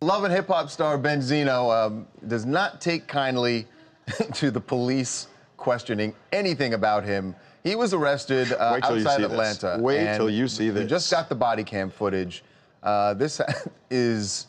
Love and Hip Hop star Benzino does not take kindly to the police questioning anything about him. He was arrested outside Atlanta. Wait till you see this. We just got the body cam footage. This is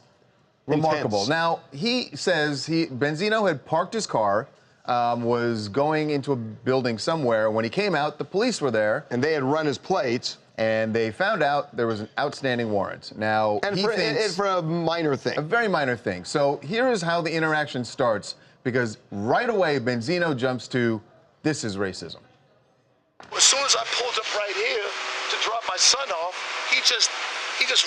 remarkable. Intense. Now, he says Benzino had parked his car, was going into a building somewhere. When he came out, the police were there. And they had run his plates. And they found out there was an outstanding warrant. Now, And he thinks for a minor thing. a very minor thing. So here is how the interaction starts, because right away, Benzino jumps to, this is racism. As soon as I pulled up right here to drop my son off, he just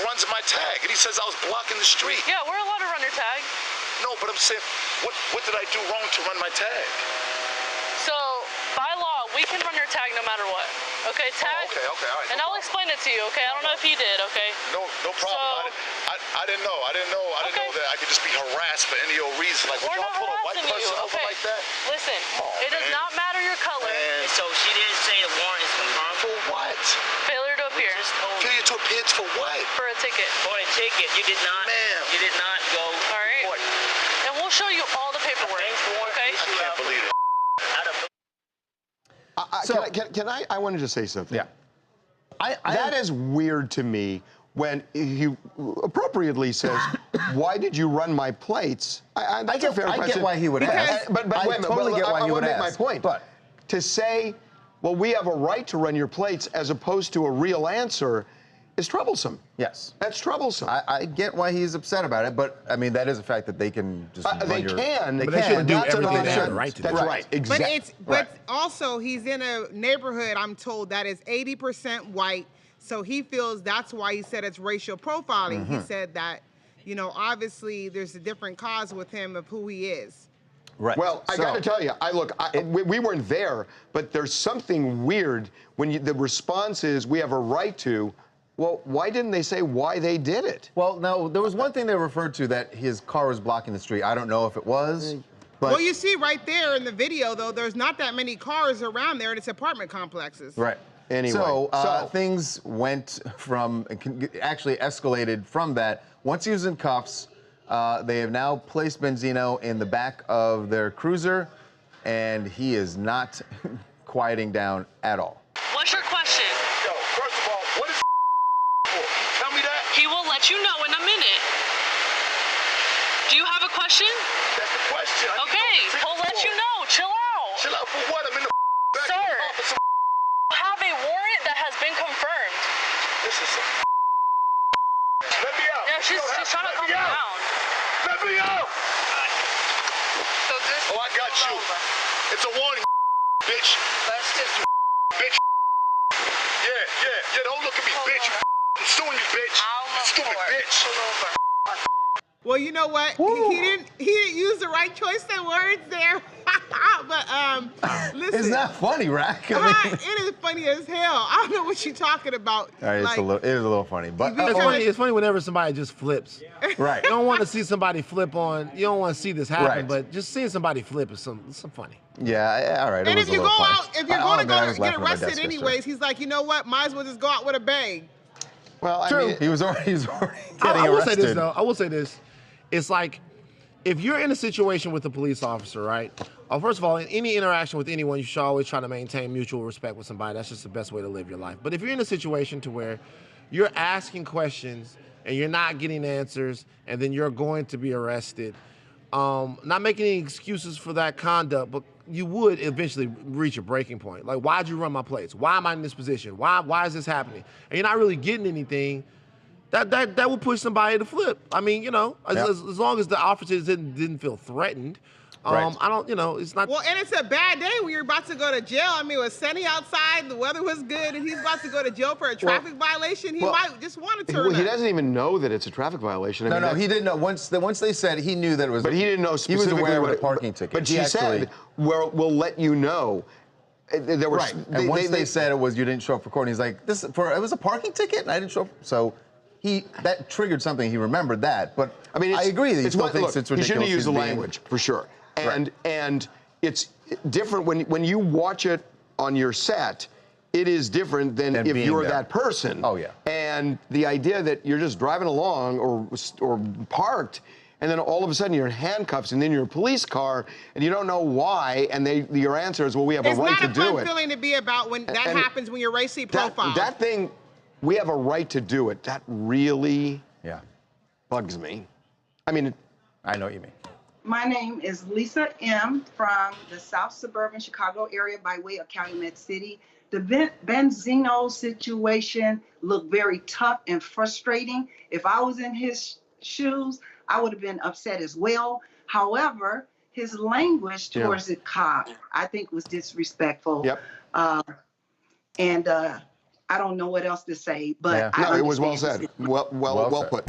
runs my tag, and he says I was blocking the street. Yeah, we're allowed to run your tag. No, but I'm saying, what did I do wrong to run my tag? So, by law, we can run your tag no matter what. Okay, tag. Oh, okay, all right. And I'll explain it to you, okay? I don't know if you did, okay? No problem. So, I didn't know. I didn't know that I could just be harassed for any old reason. Like, would we're y'all not pull a white harassing person you, over okay? like that? Listen, Oh, it does man. not matter your color. Man. So she didn't say the warrant is confirmed? For what? Failure to appear. Failure to appear for what? For a ticket. For a ticket. You did not. Ma'am. You did not go. All right. Court. And we'll show you all the paperwork. Okay? I can't believe it. I want to just say something. Yeah. That is weird to me when he appropriately says, why did you run my plates? That's a fair question. I get why he would ask. But I wait a minute, totally get why he would I ask. want to make my point. But to say, well, we have a right to run your plates as opposed to a real answer is troublesome. yes. That's troublesome. I get why he's upset about it, but I mean that is a fact that they can just run They your, can, They but can. they shouldn't do That's an everything they have option. the right to do. That's right. Exactly. But also he's in a neighborhood, I'm told, that is 80% white. So he feels that's why he said it's racial profiling. He said that, you know, obviously there's a different cause with him of who he is. Right. Well, I got to tell you, we weren't there, but there's something weird when the response is we have a right to. Well, why didn't they say why they did it? Well, no, there was one thing they referred to, that his car was blocking the street. I don't know if it was, but Well, you see right there in the video, though, there's not that many cars around there, and it's apartment complexes. right. Anyway, So things went from, actually escalated from that. Once he was in cuffs, they have now placed Benzino in the back of their cruiser, and he is not quieting down at all. What's your question? Yo, first of all, what is for? Tell me that. He will let you know in a minute. Do you have a question? That's the question. I need to know Okay, what the he'll let ticket's you for. know. Chill out. Chill out for what? I'm in the back Sir. of the office. You have a warrant that has been confirmed. This is some Let me out. Yeah, she's trying to calm you down. Let me out. So just Oh, I got you. pull over. It's a warning, bitch. Let's just Bitch. Yeah. Don't look at me, bitch. I'm suing you, bitch. You stupid bitch. pull over. Well, you know what? He didn't use the right choice of words there. But listen, It's not funny, Rack. it is funny as hell. I don't know what you're talking about. All right, it is a little funny, but It's funny whenever somebody just flips. right. You don't want to see somebody flip on. You don't want to see this happen, Right. but just seeing somebody flip is some funny. Yeah, all right. And it was if you a go little funny. out, if you're I'll going to admit I go was get laughing at my arrested desk anyways, yesterday. he's like, you know what? Might as well just go out with a bang. Well, True. I mean, He was already getting I will arrested. say this, though. I will say this. It's like, if you're in a situation with a police officer, right? First of all, in any interaction with anyone, you should always try to maintain mutual respect with somebody. That's just the best way to live your life. But if you're in a situation to where you're asking questions and you're not getting answers, and then you're going to be arrested, not making any excuses for that conduct, but you would eventually reach a breaking point. Like, why'd you run my plates? Why am I in this position? Why is this happening? And you're not really getting anything. That would push somebody to flip. I mean, you know, as long as the officers didn't feel threatened. Right. I don't, you know, it's not. Well, and it's a bad day when you're about to go to jail. I mean, it was sunny outside, the weather was good, and he's about to go to jail for a traffic violation. He might just want to turn well, he up. doesn't even know that it's a traffic violation. I mean, No, he didn't know. Once they said, he knew that it was. But he didn't know He was specifically aware of what the parking ticket. But He she actually- said, "We'll let you know." There were, Right. And once they said it was, you didn't show up for court, and he's like, it was a parking ticket, and I didn't show up. So that triggered something. He remembered that. But I mean, I agree that he still thinks it's ridiculous. He shouldn't use the he's being- language, for sure. And it's different when you watch it on your set. It is different than if being you're there. that person. Oh, yeah. And the idea that you're just driving along or parked and then all of a sudden you're in handcuffs and then you're in a police car and you don't know why, and your answer is, well, we have a right to do it. It's not a fun feeling to be about when that happens when you're racially profiled. That thing, we have a right to do it. That really bugs me. I mean, I know what you mean. My name is Lisa M. from the South Suburban Chicago area by way of Calumet City. The Benzino situation looked very tough and frustrating. If I was in his shoes, I would have been upset as well. However, his language towards the cop, I think, was disrespectful. Yep. And I don't know what else to say, but no, it was well said. Well put.